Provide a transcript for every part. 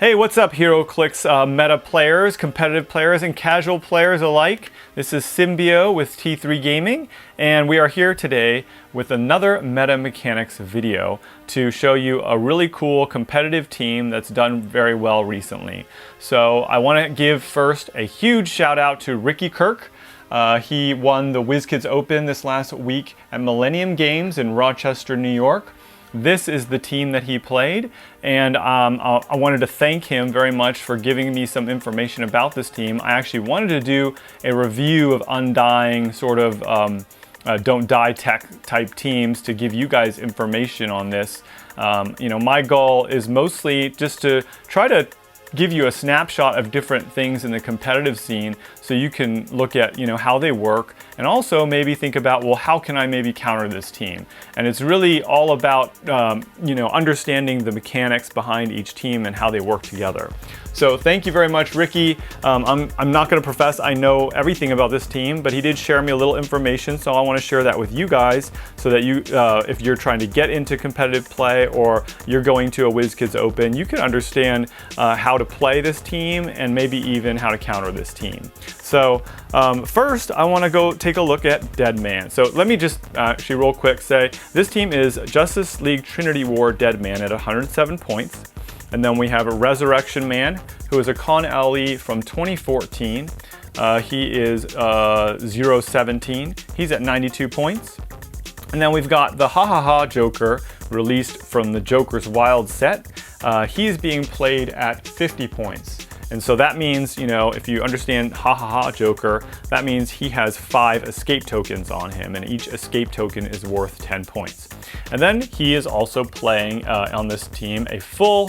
Hey, what's up, HeroClix meta players, competitive players, and casual players alike? This is Symbio with T3 Gaming, and we are here today with another meta mechanics video to show you a really cool competitive team that's done very well recently. So I want to give first a huge shout out to Ricky Kirk. He won the WizKids Open this last week at Millennium Games in Rochester, New York. This is the team that he played, and I wanted to thank him very much for giving me some information about this team. I actually wanted to do a review of Undying, sort of don't die tech type teams, to give you guys information on this. My goal is mostly just to try to give you a snapshot of different things in the competitive scene so you can look at how they work, and also maybe think about, well, how can I maybe counter this team? And it's really all about understanding the mechanics behind each team and how they work together. So thank you very much, Ricky. I'm not going to profess I know everything about this team, but he did share me a little information, so I want to share that with you guys so that you, if you're trying to get into competitive play or you're going to a WizKids Open, you can understand how to play this team and maybe even how to counter this team. So first, I want to go take a look at Deadman. So let me just actually real quick say this team is Justice League Trinity War Deadman at 107 points. And then we have a Resurrection Man, who is a Con LE from 2014. He is 017. He's at 92 points. And then we've got the Ha Ha Ha Joker, released from the Joker's Wild set. He's being played at 50 points. And so that means, if you understand Ha Ha Ha Joker, that means he has 5 escape tokens on him, and each escape token is worth 10 points. And then he is also playing on this team a full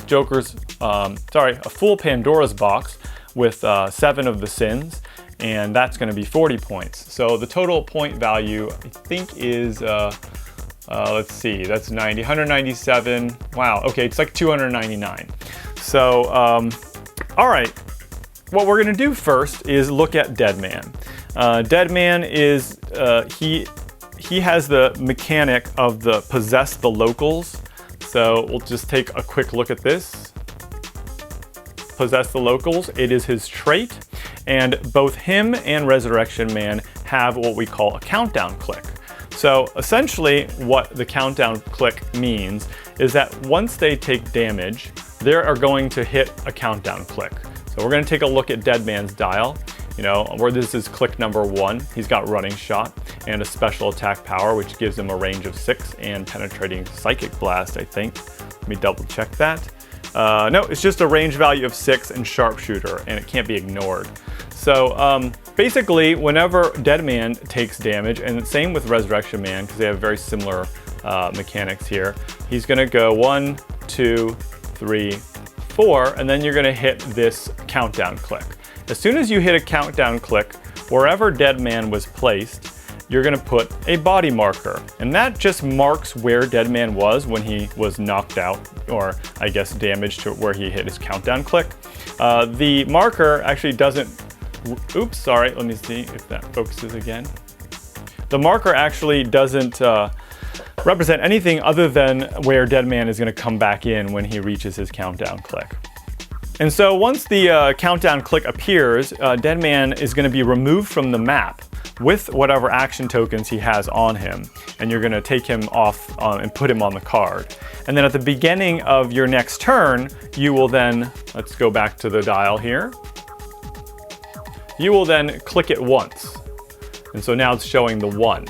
Pandora's box with 7 of the sins, and that's going to be 40 points. So the total point value, I think, is let's see, that's 197. Wow, okay, it's like 299. So, all right, what we're going to do first is look at Deadman. Deadman is, he has the mechanic of the possess the locals. So we'll just take a quick look at this. Possess the locals, it is his trait. And both him and Resurrection Man have what we call a countdown click. So essentially what the countdown click means is that once they take damage, they are going to hit a countdown click. So we're going to take a look at Deadman's dial, where this is click number 1. He's got running shot and a special attack power, which gives him a range of 6 and penetrating psychic blast, I think. Let me double check that. No, it's just a range value of 6 and sharpshooter, and it can't be ignored. So basically, whenever Deadman takes damage, and same with Resurrection Man, because they have very similar mechanics here, he's going to go 1, 2, 3, 4, and then you're going to hit this countdown click. As soon as you hit a countdown click, wherever Deadman was placed, you're going to put a body marker, and that just marks where Deadman was when he was knocked out, or I guess damaged to where he hit his countdown click. The marker actually doesn't, oops, sorry, let me see if that focuses again. The marker actually doesn't represent anything other than where Deadman is going to come back in when he reaches his countdown click. And so once the countdown click appears, Deadman is going to be removed from the map with whatever action tokens he has on him, and you're going to take him off and put him on the card. And then at the beginning of your next turn, you will then, let's go back to the dial here, you will then click it once. And so now it's showing the 1.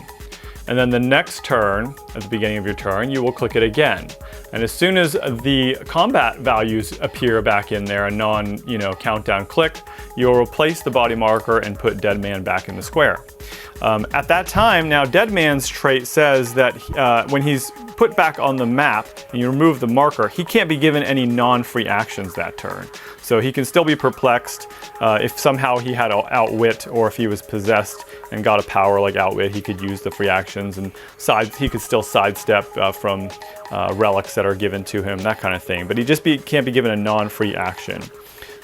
And then the next turn, at the beginning of your turn, you will click it again. And as soon as the combat values appear back in there, a countdown click, you'll replace the body marker and put Deadman back in the square. At that time, now Deadman's trait says that when he's put back on the map and you remove the marker, he can't be given any non-free actions that turn. So he can still be perplexed. If somehow he had outwit, or if he was possessed and got a power like outwit, he could use the free actions, and he could still sidestep from relics that are given to him, that kind of thing. But he just can't be given a non-free action.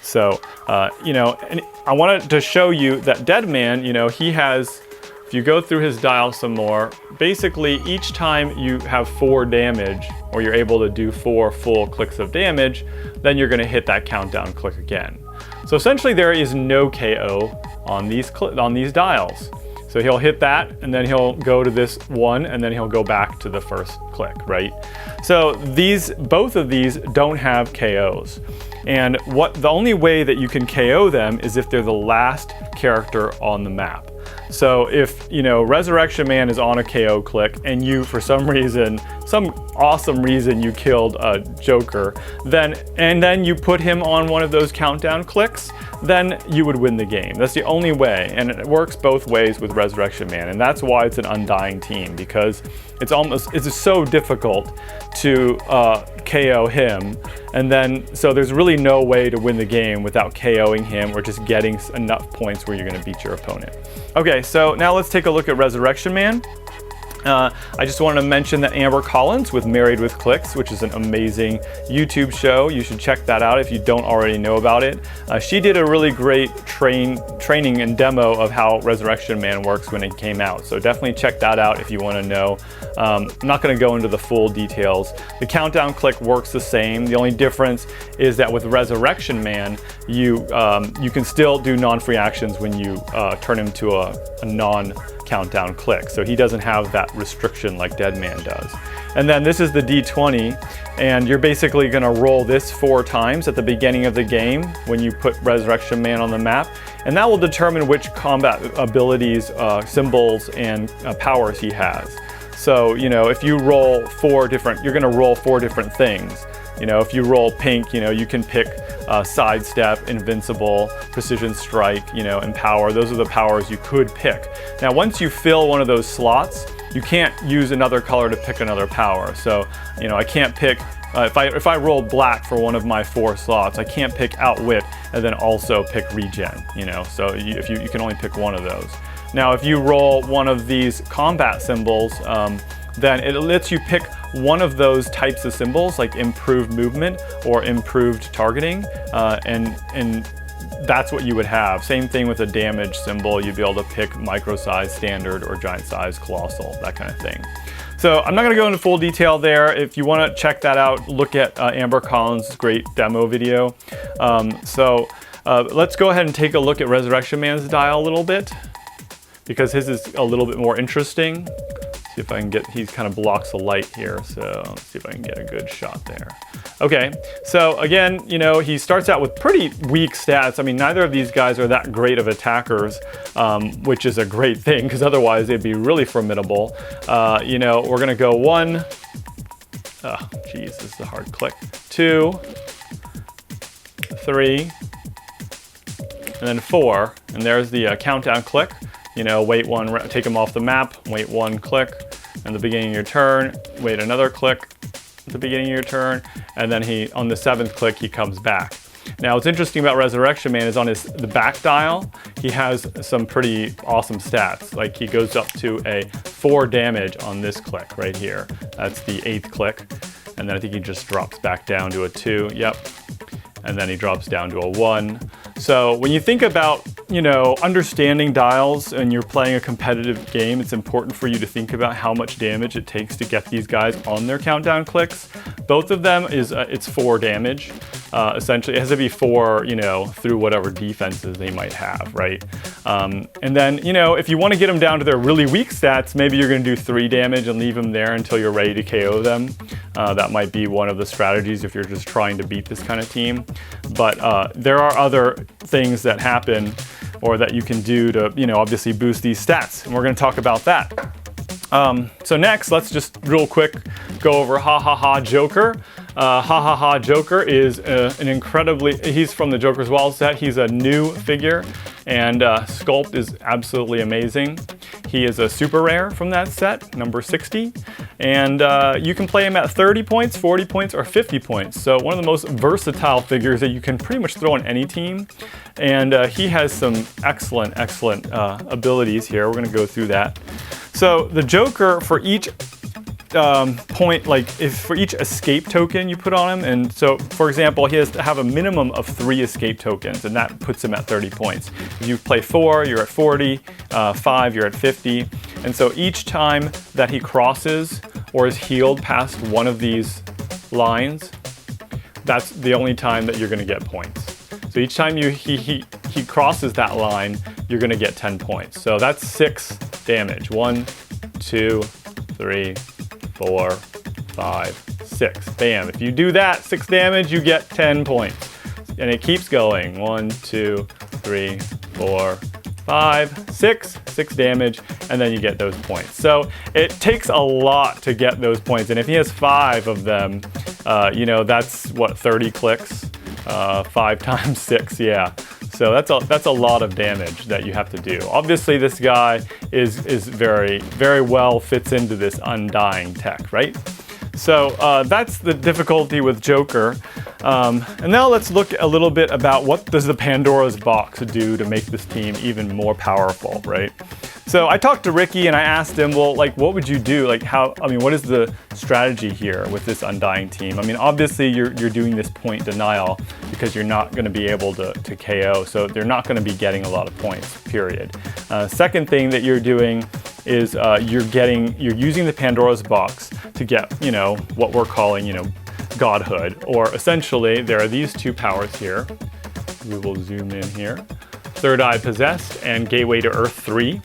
So, and I wanted to show you that Deadman, he has if you go through his dial some more, basically each time you have 4 damage, or you're able to do 4 full clicks of damage, then you're going to hit that countdown click again. So essentially there is no KO on these dials. So he'll hit that, and then he'll go to this one, and then he'll go back to the first click, right? So both of these don't have KOs. And the only way that you can KO them is if they're the last character on the map. So if, Resurrection Man is on a KO click and you, for some reason, some awesome reason you killed a Joker, and then you put him on one of those countdown clicks, then you would win the game. That's the only way, and it works both ways with Resurrection Man, and that's why it's an Undying team, because it's so difficult to KO him, and then so there's really no way to win the game without KOing him or just getting enough points where you're going to beat your opponent. Okay, so now let's take a look at Resurrection Man. I just wanted to mention that Amber Collins with Married with Clicks, which is an amazing YouTube show. You should check that out if you don't already know about it. She did a really great training and demo of how Resurrection Man works when it came out. So definitely check that out if you want to know. I'm not going to go into the full details. The countdown click works the same. The only difference is that with Resurrection Man, you can still do non-free actions when you turn him to a non-countdown click. So he doesn't have that restriction like Deadman does. And then this is the D20, and you're basically going to roll this 4 times at the beginning of the game when you put Resurrection Man on the map, and that will determine which combat abilities, symbols, and powers he has. So, if you roll 4 different, you're going to roll 4 different things. If you roll pink, you can pick sidestep, invincible, precision strike, and power. Those are the powers you could pick. Now, once you fill one of those slots, you can't use another color to pick another power. So, I can't pick, if I roll black for one of my 4 slots, I can't pick Outwit and then also pick Regen, so you can only pick one of those. Now, if you roll one of these combat symbols, then it lets you pick one of those types of symbols, like improved movement or improved targeting, and that's what you would have. Same thing with a damage symbol. You'd be able to pick micro size, standard, or giant size, colossal, that kind of thing. So I'm not going to go into full detail there. If you want to check that out, look at Amber Collins' great demo video. Let's go ahead and take a look at Resurrection Man's dial a little bit, because his is a little bit more interesting. See if I can he kind of blocks the light here, so let's see if I can get a good shot there. Okay, so again, he starts out with pretty weak stats. I mean, neither of these guys are that great of attackers, which is a great thing, because otherwise they'd be really formidable. We're gonna go 1, this is a hard click, 2, 3, and then 4, and there's the countdown click. Wait 1, take him off the map, wait 1 click at the beginning of your turn, wait another click at the beginning of your turn, and then on the 7th click, he comes back. Now, what's interesting about Resurrection Man is on the back dial, he has some pretty awesome stats. Like, he goes up to a 4 damage on this click right here. That's the 8th click, and then I think he just drops back down to a 2, yep. And then he drops down to a 1. So when you think about, understanding dials and you're playing a competitive game, it's important for you to think about how much damage it takes to get these guys on their countdown clicks. Both of them it's 4 damage. Essentially, it has to be 4, through whatever defenses they might have, right? And then, if you want to get them down to their really weak stats, maybe you're going to do 3 damage and leave them there until you're ready to KO them. That might be one of the strategies if you're just trying to beat this kind of team. But there are other things that happen or that you can do to, obviously boost these stats. And we're going to talk about that. So next, let's just real quick go over Ha Ha Ha Joker. Ha Ha Ha Joker is he's from the Joker's Wild set. He's a new figure, and sculpt is absolutely amazing. He is a super rare from that set, number 60, and you can play him at 30 points, 40 points, or 50 points. So one of the most versatile figures that you can pretty much throw on any team, and he has some excellent abilities here. We're going to go through that. So the Joker, for each for each escape token you put on him, and so for example, he has to have a minimum of 3 escape tokens, and that puts him at 30 points. If you play 4, you're at 40. 5, you're at 50. And so each time that he crosses or is healed past one of these lines, that's the only time that you're going to get points. So each time he crosses that line, you're going to get 10 points. So that's 6 damage. 1, 2, 3, 4, 5, 6. Bam. If you do that, 6 damage, you get 10 points. And it keeps going. 1, 2, 3, 4, 5, 6. 6 damage, and then you get those points. So it takes a lot to get those points. And if he has 5 of them, you know, that's what, 30 clicks? 5 times 6, yeah. So that's a lot of damage that you have to do. Obviously, this guy is very, very well fits into this Undying tech, right? So that's the difficulty with Joker. And now let's look a little bit about what does the Pandora's box do to make this team even more powerful, right? So I talked to Ricky and I asked him, well, like, what would you do? Like, what is the strategy here with this Undying team? I mean, obviously you're doing this point denial because you're not going to be able to KO, so they're not going to be getting a lot of points, period. Second thing that you're doing is you're using the Pandora's box to get, you know, what we're calling, you know, godhood, or essentially there are these 2 powers here. We will zoom in here. Third Eye Possessed and Gateway to Earth 3.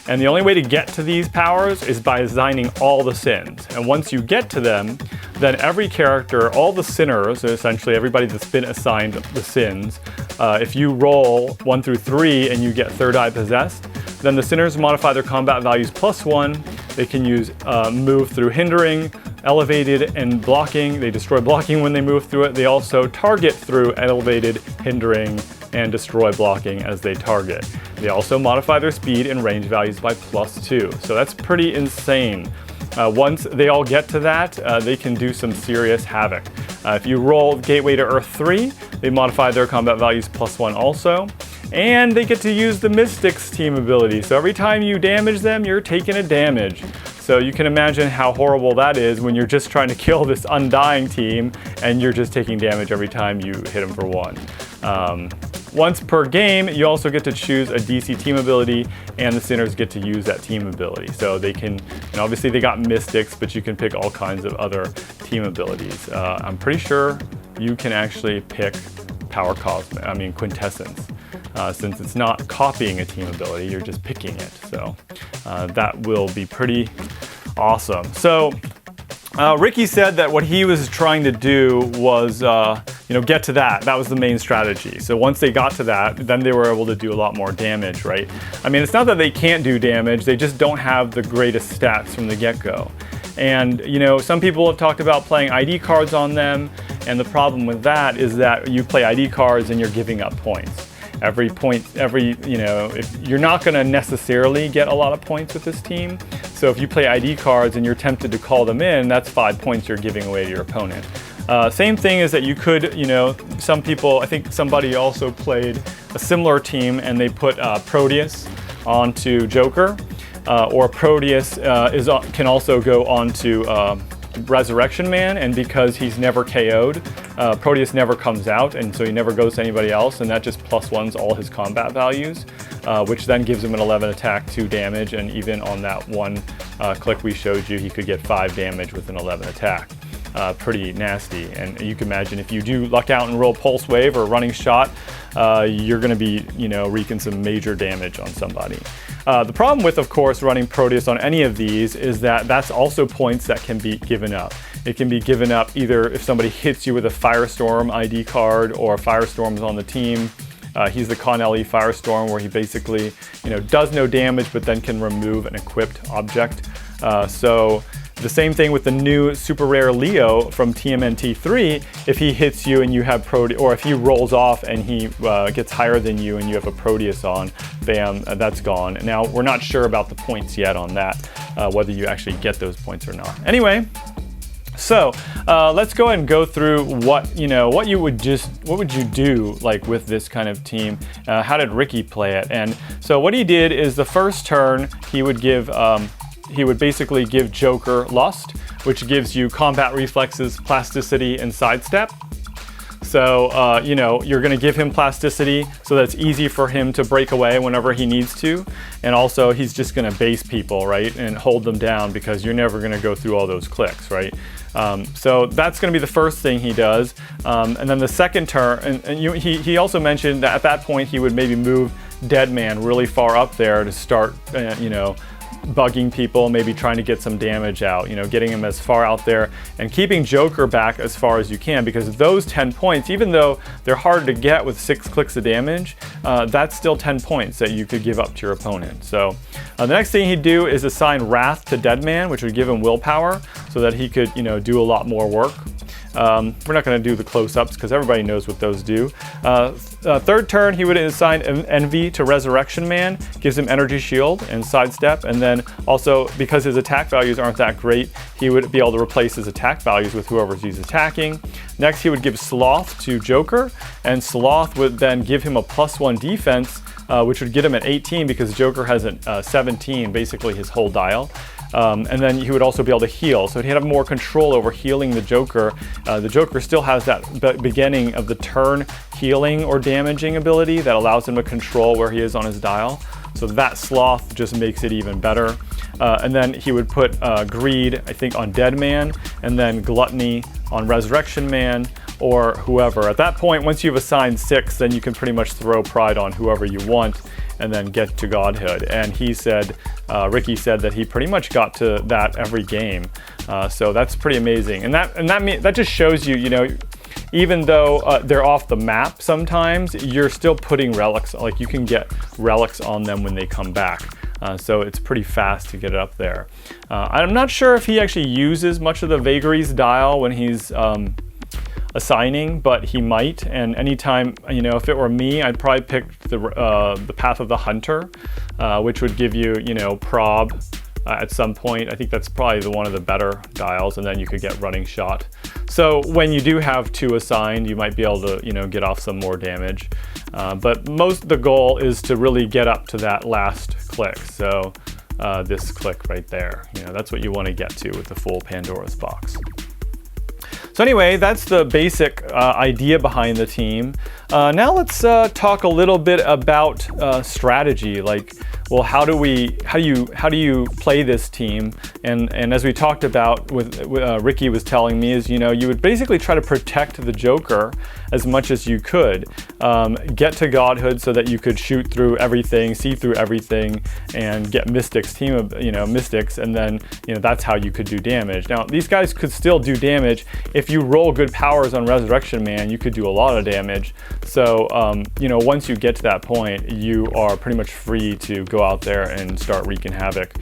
And the only way to get to these powers is by assigning all the sins. And once you get to them, then every character, all the sinners, essentially everybody that's been assigned the sins, if you roll 1 through 3 and you get Third Eye Possessed, then the sinners modify their combat values +1. They can use move through hindering, elevated, and blocking. They destroy blocking when they move through it. They also target through elevated, hindering, and destroy blocking as they target. They also modify their speed and range values by +2. So that's pretty insane. Once they all get to that, they can do some serious havoc. If you roll Gateway to Earth 3, they modify their combat values +1 also. And they get to use the Mystic's team ability. So every time you damage them, you're taking a damage. So you can imagine how horrible that is when you're just trying to kill this Undying team and you're just taking damage every time you hit them for 1. Once per game, you also get to choose a DC team ability, and the sinners get to use that team ability. So they can, and obviously they got Mystics, but you can pick all kinds of other team abilities. I'm pretty sure you can actually pick Quintessence. Since it's not copying a team ability, you're just picking it. So that will be pretty awesome. So Ricky said that what he was trying to do was, get to that. That was the main strategy. So once they got to that, then they were able to do a lot more damage, right? I mean, it's not that they can't do damage, they just don't have the greatest stats from the get-go. And, some people have talked about playing ID cards on them, and the problem with that is that you play ID cards and you're giving up points. If you're not going to necessarily get a lot of points with this team. So if you play ID cards and you're tempted to call them in, that's 5 points you're giving away to your opponent. Same thing is that you could, some people, I think somebody also played a similar team and they put Proteus onto Joker, or Proteus can also go onto Resurrection Man, and because he's never KO'd, Proteus never comes out, and so he never goes to anybody else, and that just +1s all his combat values, which then gives him an 11 attack, 2 damage, and even on that one click we showed you, he could get 5 damage with an 11 attack. Pretty nasty, and you can imagine if you do luck out and roll Pulse Wave or Running Shot, you're going to be, wreaking some major damage on somebody. The problem with, of course, running Proteus on any of these is that that's also points that can be given up. It can be given up either if somebody hits you with a Firestorm ID card or Firestorm's on the team. He's the Con LE Firestorm, where he basically, does no damage but then can remove an equipped object. So the same thing with the new super rare Leo from TMNT3. If he hits you and you have Proteus, or if he rolls off and he gets higher than you and you have a Proteus on, bam, that's gone. Now, we're not sure about the points yet on that, whether you actually get those points or not. Anyway, so let's go ahead and go through what would you do like with this kind of team? How did Ricky play it? And so what he did is the first turn he would basically give Joker Lust, which gives you combat reflexes, plasticity, and sidestep. So, you know, you're going to give him plasticity so that it's easy for him to break away whenever he needs to. And also, he's just going to base people, right, and hold them down because you're never going to go through all those clicks, right? So that's going to be the first thing he does. And then the second turn, and he also mentioned that at that point he would maybe move Deadman really far up there to start, you know, bugging people, maybe trying to get some damage out, you know, getting him as far out there and keeping Joker back as far as you can, because those 10 points, even though they're hard to get with 6 clicks of damage, that's still 10 points that you could give up to your opponent. So the next thing he'd do is assign Wrath to Deadman, which would give him willpower so that he could, you know, do a lot more work. We're not going to do the close-ups because everybody knows what those do. Third turn, he would assign Envy to Resurrection Man, gives him Energy Shield and Sidestep, and then also, because his attack values aren't that great, he would be able to replace his attack values with whoever he's attacking. Next, he would give Sloth to Joker, and Sloth would then give him a +1 defense, which would get him at 18 because Joker has a 17, basically his whole dial. And then he would also be able to heal, so he'd have more control over healing the Joker. The Joker still has that beginning of the turn healing or damaging ability that allows him to control where he is on his dial. So that Sloth just makes it even better. And then he would put Greed, I think, on Deadman, and then Gluttony on Resurrection Man, or whoever. At that point, once you've assigned 6, then you can pretty much throw Pride on whoever you want and then get to Godhood. And he said, Ricky said that he pretty much got to that every game. So that's pretty amazing. And that just shows you, you know, even though they're off the map sometimes, you're still putting relics, like you can get relics on them when they come back. So it's pretty fast to get it up there. I'm not sure if he actually uses much of the Vagaries dial when he's assigning, but he might. And anytime, you know, if it were me, I'd probably pick the Path of the Hunter, which would give you, you know, prob at some point. I think that's probably one of the better dials, and then you could get Running Shot. So when you do have 2 assigned, you might be able to, you know, get off some more damage. But the goal is to really get up to that last click. So this click right there, you know, that's what you want to get to with the full Pandora's box. So anyway, that's the basic idea behind the team. Now let's talk a little bit about strategy. Like, well, how do you play this team? And as we talked about with Ricky was telling me, is, you know, you would basically try to protect the Joker as much as you could. Get to Godhood so that you could shoot through everything, see through everything, and get Mystics, team of, you know, Mystics, and then, you know, that's how you could do damage. Now, these guys could still do damage. If you roll good powers on Resurrection Man, you could do a lot of damage. So, you know, once you get to that point, you are pretty much free to go out there and start wreaking havoc.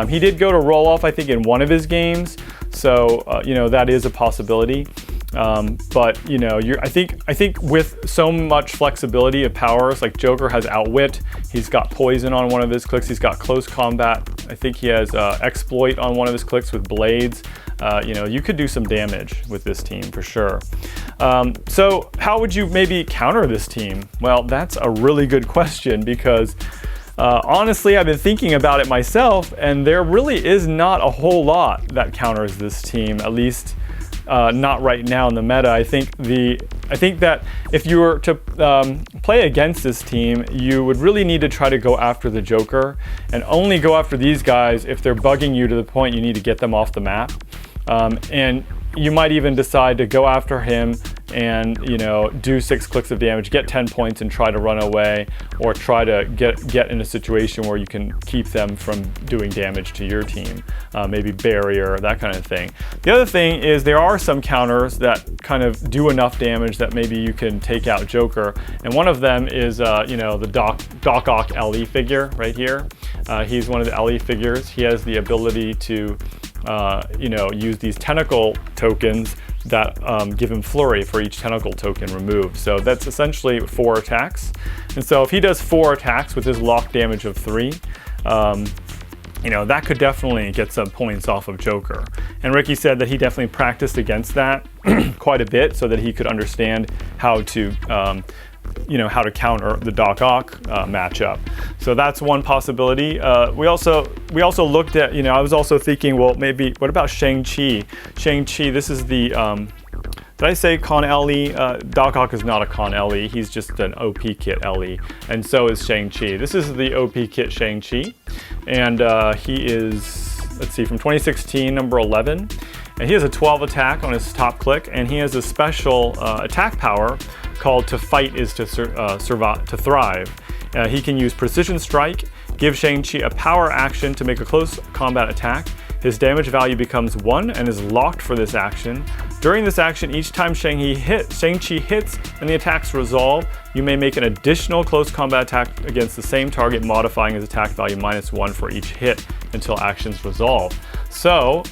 He did go to roll off, I think, in one of his games. So, you know, that is a possibility. But, you know, I think with so much flexibility of powers, like Joker has Outwit, he's got Poison on one of his clicks, he's got Close Combat, I think he has Exploit on one of his clicks with Blades. You know, you could do some damage with this team for sure. So how would you maybe counter this team? Well, that's a really good question, because honestly, I've been thinking about it myself, and there really is not a whole lot that counters this team, at least not right now in the meta. I think that if you were to play against this team, you would really need to try to go after the Joker, and only go after these guys if they're bugging you to the point you need to get them off the map. And you might even decide to go after him and, you know, do 6 clicks of damage, get 10 points and try to run away, or try to get in a situation where you can keep them from doing damage to your team, maybe barrier, that kind of thing. The other thing is there are some counters that kind of do enough damage that maybe you can take out Joker, and one of them is, you know, the Doc Ock LE figure right here. He's one of the LE figures. He has the ability to you know, use these tentacle tokens that give him flurry for each tentacle token removed. So that's essentially 4 attacks. And so if he does 4 attacks with his lock damage of 3, you know, that could definitely get some points off of Joker. And Ricky said that he definitely practiced against that quite a bit so that he could understand how to you know, how to counter the Doc Ock matchup. So that's one possibility. We also looked at, you know, I was also thinking, well, maybe what about Shang-Chi? Shang-Chi, this is the Did I say Con LE? Doc Ock is not a Con LE, he's just an OP kit LE, and so is Shang-Chi. This is the OP kit Shang-Chi, and he is, let's see, from 2016, number 11, and he has a 12 attack on his top click, and he has a special attack power called To Fight is to Thrive. He can use Precision Strike, give Shang-Chi a power action to make a close combat attack. His damage value becomes 1 and is locked for this action. During this action, each time Shang-Chi hits and the attack's resolve, you may make an additional close combat attack against the same target, modifying his attack value -1 for each hit until actions resolve. So,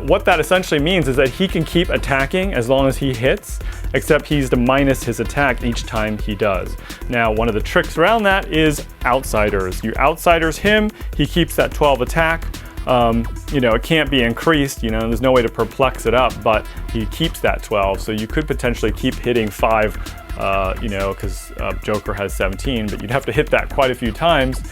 what that essentially means is that he can keep attacking as long as he hits, except he's to minus his attack each time he does. Now, one of the tricks around that is outsiders. You outsiders him, he keeps that 12 attack. You know, it can't be increased, you know, there's no way to perplex it up, but he keeps that 12, so you could potentially keep hitting 5, you know, because Joker has 17, but you'd have to hit that quite a few times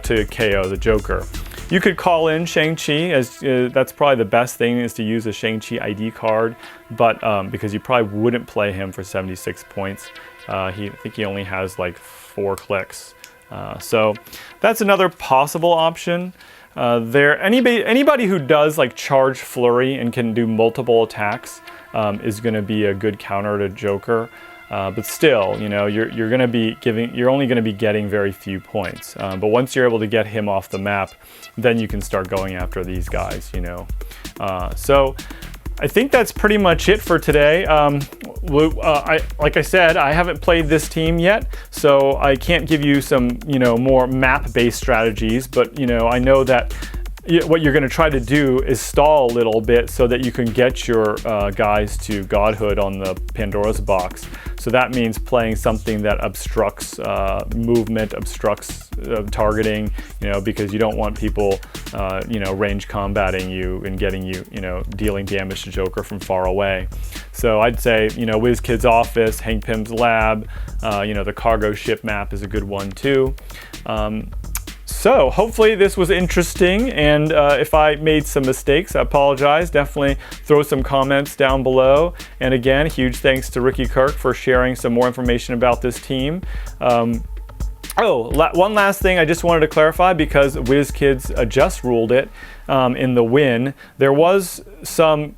to KO the Joker. You could call in Shang-Chi, as that's probably the best thing, is to use a Shang-Chi ID card, but because you probably wouldn't play him for 76 points. I think he only has like 4 clicks. So that's another possible option. Anybody who does like charge flurry and can do multiple attacks is going to be a good counter to Joker. But still, you know, you're only going to be getting very few points. But once you're able to get him off the map, then you can start going after these guys, you know. So I think that's pretty much it for today. Like I said, I haven't played this team yet, so I can't give you some, you know, more map-based strategies. But you know, I know that what you're going to try to do is stall a little bit so that you can get your guys to godhood on the Pandora's box. So that means playing something that obstructs movement, obstructs targeting, you know, because you don't want people, you know, range combating you and getting you, you know, dealing damage to Joker from far away. So I'd say, you know, WizKid's Office, Hank Pym's Lab, you know, the cargo ship map is a good one too. So hopefully this was interesting, and if I made some mistakes, I apologize. Definitely throw some comments down below. And again, huge thanks to Ricky Kirk for sharing some more information about this team. One last thing I just wanted to clarify, because WizKids just ruled it in the win. There was some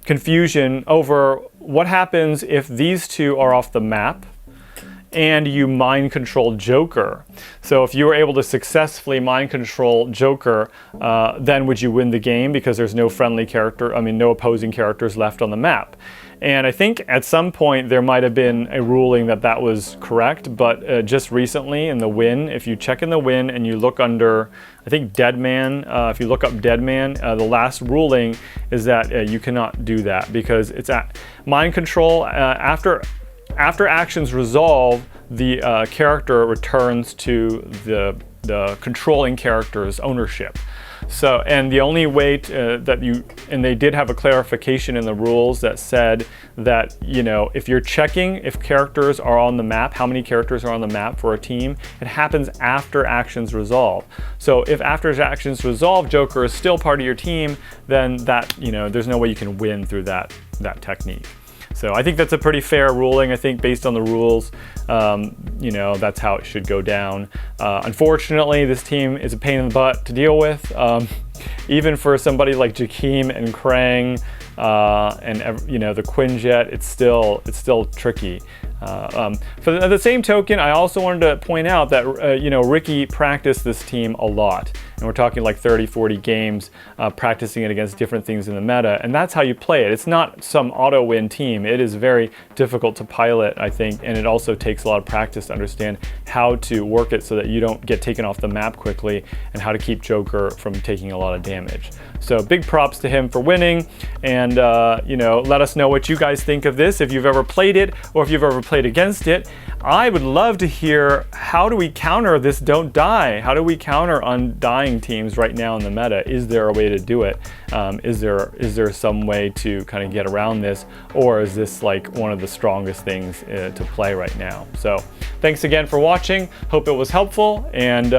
confusion over what happens if these two are off the map and you mind control Joker. So if you were able to successfully mind control Joker, then would you win the game, because there's no no opposing characters left on the map. And I think at some point there might have been a ruling that was correct, but just recently in the win, if you check in the win and you look under, I think Deadman, if you look up Deadman, the last ruling is that you cannot do that, because it's mind control after actions resolve, the character returns to the controlling character's ownership. So, and the only way and they did have a clarification in the rules that said that, you know, if you're checking if characters are on the map, how many characters are on the map for a team, it happens after actions resolve. So if after actions resolve, Joker is still part of your team, then that, you know, there's no way you can win through that technique. So I think that's a pretty fair ruling. I think based on the rules, you know, that's how it should go down. Unfortunately, this team is a pain in the butt to deal with. Even for somebody like Jakeem and Krang and you know, the Quinjet, it's still tricky. For the same token, I also wanted to point out that you know, Ricky practiced this team a lot, and we're talking like 30-40 games practicing it against different things in the meta, and that's how you play it. It's not some auto-win team. It is very difficult to pilot, I think, and it also takes a lot of practice to understand how to work it so that you don't get taken off the map quickly, and how to keep Joker from taking a lot of damage. So big props to him for winning, and you know, let us know what you guys think of this, if you've ever played it or if you've ever played against it. I would love to hear, how do we counter this don't die? How do we counter Undying Undying teams right now in the meta. Is there a way to do it? Is there some way to kind of get around this, or is this like one of the strongest things to play right now? So thanks again for watching. Hope it was helpful, and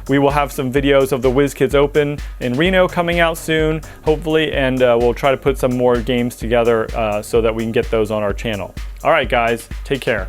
we will have some videos of the WizKids Open in Reno coming out soon, hopefully, and we'll try to put some more games together so that we can get those on our channel. All right, guys, take care.